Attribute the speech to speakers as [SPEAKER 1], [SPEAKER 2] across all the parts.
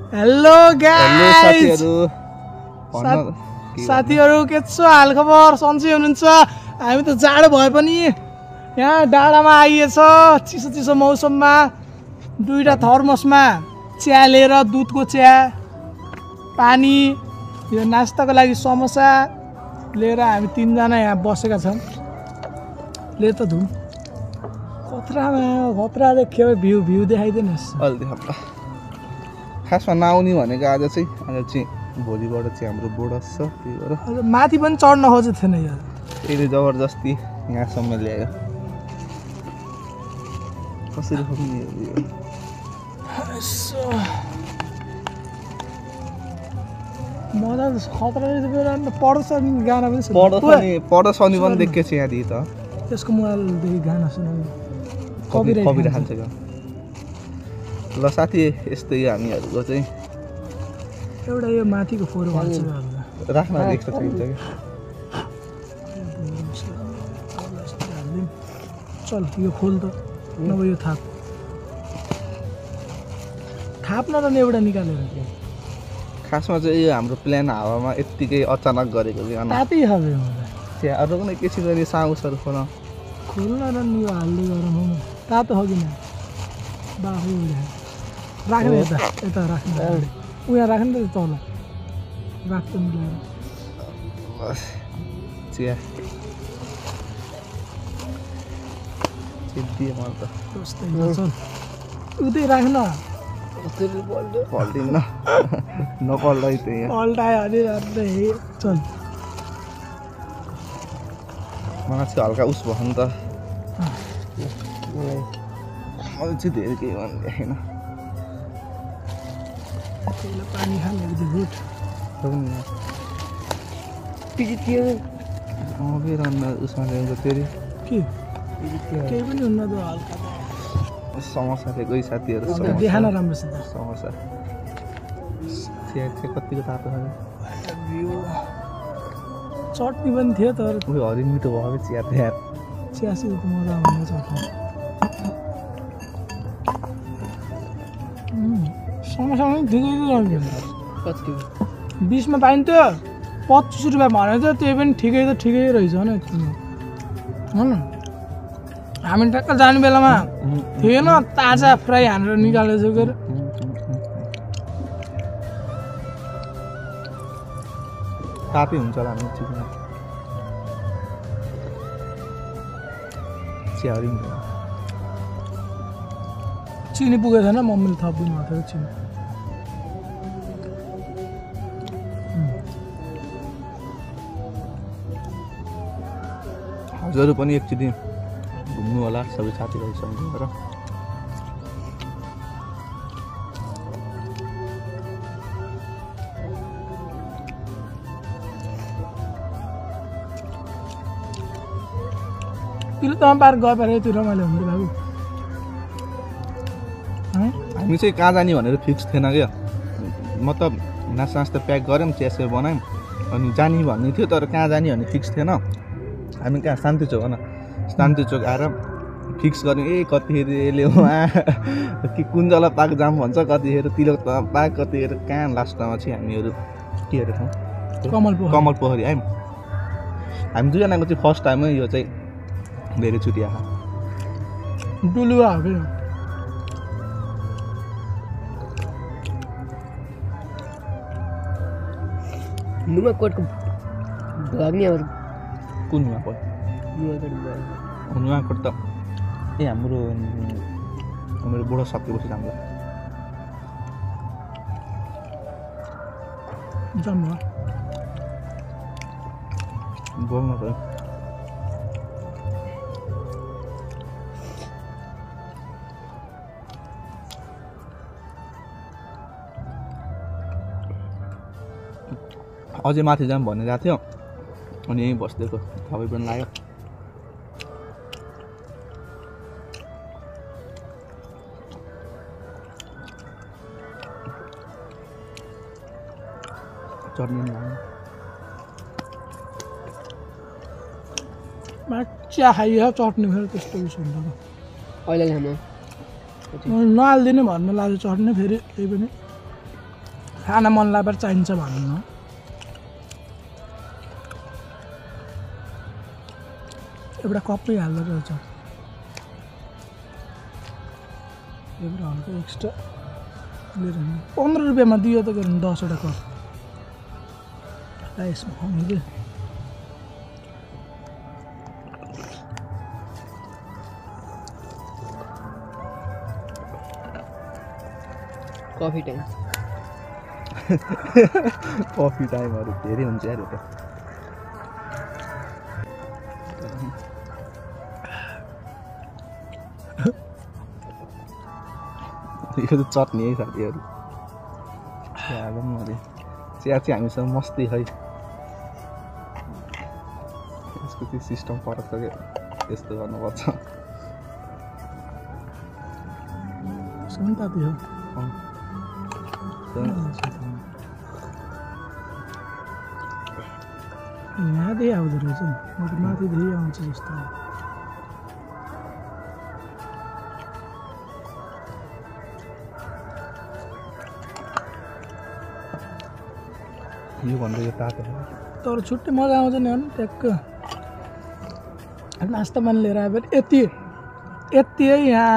[SPEAKER 1] hello guys साथीहरु के छ हाल खबर सन्चै हुनुहुन्छ हामी त जाडो भए पनि यहाँ डाँडामा आइएछ चिसो चिसो मौसममा दुईटा थर्मसमा चिया लिएर दुधको चिया पानी यो नास्ताको लागि समोसा लिएर हामी तीनजना यहाँ बसेका छौं ले त धुम खतरा देख्यो भ्यू देखाइदिनुस्
[SPEAKER 2] अलि देखाउँ खासमा नआउने भनेको आज चाहिँ भोलिबाट चाहिँ हाम्रो बोर्ड छ त्यही भएर
[SPEAKER 1] माथि पनि चढ्न खोजेको थिएन यार
[SPEAKER 2] यसले जबरजस्ती यहाँसम्म ल्यायो कसरी पुग्ने हो
[SPEAKER 1] मजा खतरा पढ्छ नि गाना पनि
[SPEAKER 2] पढ्छ नि पनि देखेको छु यहाँदेखि त
[SPEAKER 1] त्यसको मोबाइलदेखि गाना सुनाउनु
[SPEAKER 2] कविता खान्छ ल साथी यस्तै हामीहरूको चाहिँ
[SPEAKER 1] एउटा यो माथिको फोरो हाल्छ
[SPEAKER 2] राख्न एक्स्ट्रा चाहिन्छ
[SPEAKER 1] चल यो खोल त नभए यो थाप्न त एउटा निकालेर
[SPEAKER 2] खासमा चाहिँ यो हाम्रो प्लान हावामा यत्तिकै अचानक गरेको
[SPEAKER 1] तातै खाबे
[SPEAKER 2] त्यहाँ अरू कुनै के चिज साउसहरू
[SPEAKER 1] खोल्न र नि यो हाल्दै गरौँ तातो हो किन बाफु राख्ने यता राख्ने उहाँ राख्ने त तल राख्छ मिलाएर
[SPEAKER 2] चिया चिप्दिए मलाई त
[SPEAKER 1] चल उतै राख्न
[SPEAKER 2] पल्टिन्न नपल्टाइ त्यही
[SPEAKER 1] पल्टायो अनि राख्दै चल
[SPEAKER 2] मलाई चाहिँ हल्का उस भयो नि त मलाई चाहिँ धेरै केही भन्नु देखेन
[SPEAKER 1] पानी खाने गुड
[SPEAKER 2] फेरि अन्त उसमा ल्याउँछ फेरि
[SPEAKER 1] केही पनि हुन्न त हल्का
[SPEAKER 2] समोसा थियो कोही साथीहरू
[SPEAKER 1] देखान राम्रोसित
[SPEAKER 2] समोसा चिया चाहिँ कतिको तातो
[SPEAKER 1] चटनी पनि थियो तर
[SPEAKER 2] उयो हरि मिठो भयो चिया त्यहाँ
[SPEAKER 1] चिया चाहिँ मजा आउने चटनी समोसा पनि ठिकै 20 मा पाइन्थ्यो 25 रुपियाँ भनेको थियो त्यही पनि ठिकै रहेछ होइन हामी टक्क जाने बेलामा थिएन ताजा फ्राई हानेर निकालेको के
[SPEAKER 2] तातै हुन्छ होला हामी चियाहरू
[SPEAKER 1] चिनी पुगेको छैन मम्मीले थपिदिनु भएको थियो चिनी
[SPEAKER 2] हजुरहरू पनि एकचोटि घुम्नु होला सबै साथीहरूसँग गएर
[SPEAKER 1] तिलतमा पार्क गए पारे त्यो रमाइलो हुन्थ्यो बाबु
[SPEAKER 2] हामी चाहिँ कहाँ जाने भनेर फिक्स थिएन क्या मतलब नास्ता प्याक गऱ्यौँ चियासिया बनायौँ अनि जाने भन्ने थियो तर कहाँ जाने भन्ने फिक्स थिएन हामी कहाँ शान्ति चोक आएर फिक्स गऱ्यौँ कतिखेर यसले कि कुञ्जला पार्क जाम भन्छ कतिखेर तिलक पार्क कतिखेर कहाँ लास्टमा चाहिँ हामीहरू के हेरेको कमल पोखरी आयौँ हामी दुईजनाको चाहिँ फर्स्ट टाइमै यो चाहिँ धेरै छुट्टी आएको
[SPEAKER 1] डुलुवा हो क्या
[SPEAKER 3] नुवाकोटको भाग्नेहरू
[SPEAKER 2] कुन नुवाकोट त हाम्रो बुढो सकेपछि हाम्रो
[SPEAKER 1] जम्मा
[SPEAKER 2] बोल्नु त अझै माथि जाम भनिरहेको थियो अनि यहीँ बस्दिएको तपाईँ पनि लाग्यो चट्नी लाग्यो
[SPEAKER 1] चिया खाइयो चट्नी फेरि त्यस्तो उस हुन्छ
[SPEAKER 3] अहिले खानु
[SPEAKER 1] नहालिदिनु भन्नु लाग्यो चट्नी फेरि त्यही पनि खाना मन लाग्दा चाहिन्छ भन्नु एउटा कपै हाल्दो रहेछ एउटा हल्का एक्स्ट्रा लिएर 15 रुपियाँमा दियो त के 10 वटा कप यसमा खुवाउने कि
[SPEAKER 3] कफी टाइम
[SPEAKER 2] कफी टाइमहरू धेरै हुन्छ यार त यो त चट्नी है साथीहरू चियाको पनि अरे चिया चाहिँ हामीसँग मस्ती है यसको त्यो सिस्टम फरक छ क्या यस्तो गर्नुपर्छ
[SPEAKER 1] सुन्ताती हो यहाँदेखि आउँदो रहेछ म त माथिदेखि आउँछ जस्तो
[SPEAKER 2] यो भन्दा यो तातो हो
[SPEAKER 1] तर छुट्टै मजा आउँछ नि होइन ट्याक्क नास्ता पानी लिएर आयो भने यति है यहाँ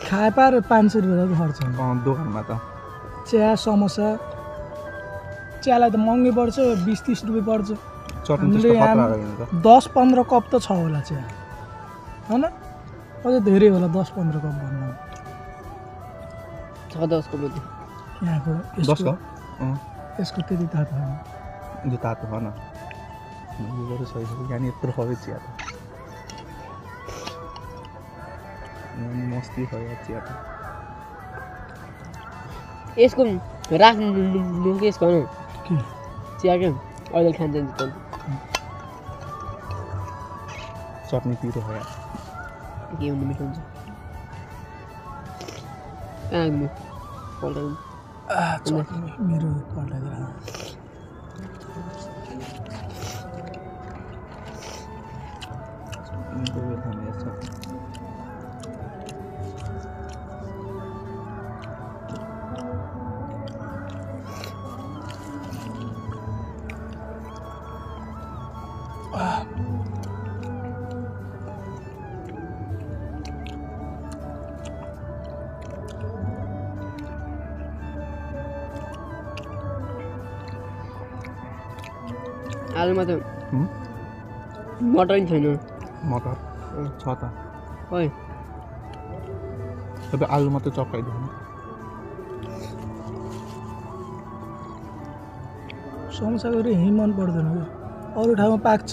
[SPEAKER 1] खाए पाएर 500 रुपियाँ जति खर्च हुन्छ
[SPEAKER 2] दोकानमा त
[SPEAKER 1] चिया समोसा चियालाई त महँगै पर्छ 20-30 रुपियाँ पर्छ
[SPEAKER 2] चट्नी त्यस्तो खतरा होइन त
[SPEAKER 1] 10-15 कप त छ होला चिया होइन अझै धेरै होला 10-15 कप भन्नु
[SPEAKER 3] 6-10 को मध्ये
[SPEAKER 1] यहाँको
[SPEAKER 2] 10 कप
[SPEAKER 1] यसको त्यति तातो होइन
[SPEAKER 2] यो तातो हो न यो बरु सही छ यहाँनिर यत्रो खबै चिया त मस्ती छ यार चिया त
[SPEAKER 3] यसको राख्नु के यसको न
[SPEAKER 1] के
[SPEAKER 3] चिया के अहिले खान्छ नि त
[SPEAKER 2] चट्नी पिरो हो यार
[SPEAKER 3] के हुनु मिठो हुन्छ आग्नु पल्टाउनु
[SPEAKER 1] चट्नी मेरो पल्टाइदिएर
[SPEAKER 3] आलुमा त मटर नि छैन
[SPEAKER 2] मटर छ त
[SPEAKER 3] खोइ
[SPEAKER 2] तपाईँ आलु मात्रै चपाइदिनु
[SPEAKER 1] समोसा गरी यहीँ मन पर्दैन क्या अरू ठाउँमा पाक्छ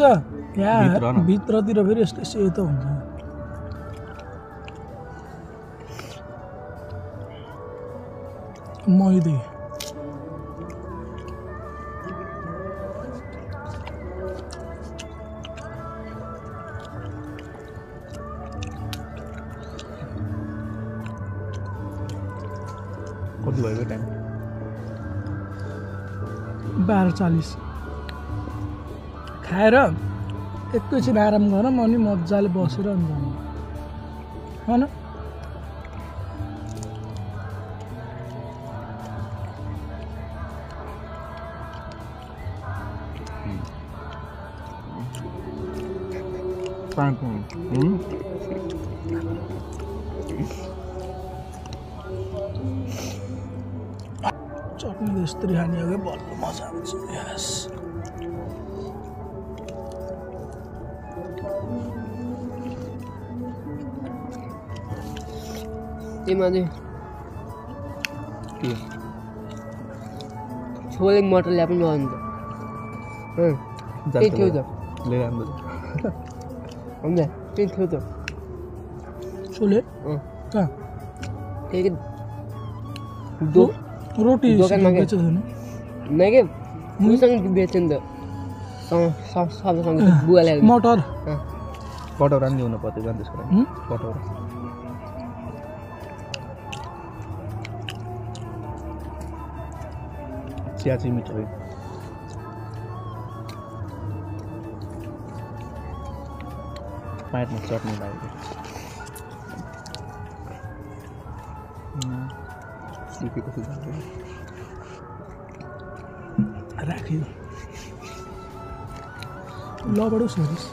[SPEAKER 1] यहाँ भित्रतिर फेरि यस्तो सेतो हुन्छ मैदे
[SPEAKER 2] कति भएको टाइम
[SPEAKER 1] 12:40 खाएर एकैछिन आराम गरौँ अनि मजाले बसेर अनि जानु होइन चटनी यस्तरी खाने हो क्या बल्ल मजा आउँछ यस
[SPEAKER 3] त्यसमा चाहिँ छोले मटर ल्याए पनि गर्नु त त्यही थियो त
[SPEAKER 2] लिएर आउँदा
[SPEAKER 3] हुन्छ त्यही थियो त
[SPEAKER 1] छोले कहाँ
[SPEAKER 3] त्यही
[SPEAKER 1] रोटी
[SPEAKER 3] दोकानमा
[SPEAKER 1] बेच्छ छैन
[SPEAKER 3] नै के उसँग बेच्छ नि त सबसँग बुवा ल्याएर
[SPEAKER 1] मटर
[SPEAKER 2] कटौरा पनि ल्याउनु पर्यो झन् त्यसको लागि कटौरा चिया चाहिँ मिठो है पाइटमा चट्नी लागेको सुकेको सुझाउ
[SPEAKER 1] राख्यो ल बडो सरिस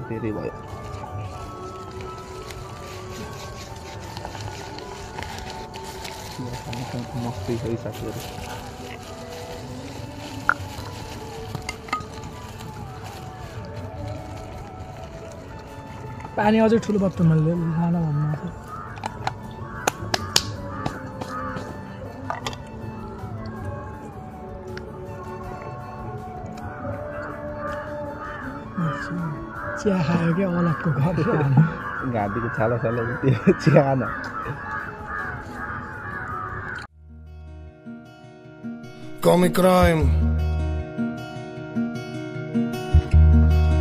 [SPEAKER 2] धेरै भयो मस्तै छ है साथीहरू
[SPEAKER 1] पानी अझै ठुलो बत्तनमा लान भन्नु चिया खायो क्या अलगको
[SPEAKER 2] घाँटीको छाला छाला त्यो चिया न
[SPEAKER 4] Comic Crime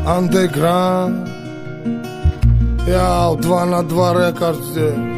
[SPEAKER 4] Underground Ja, 2 na 2 rekord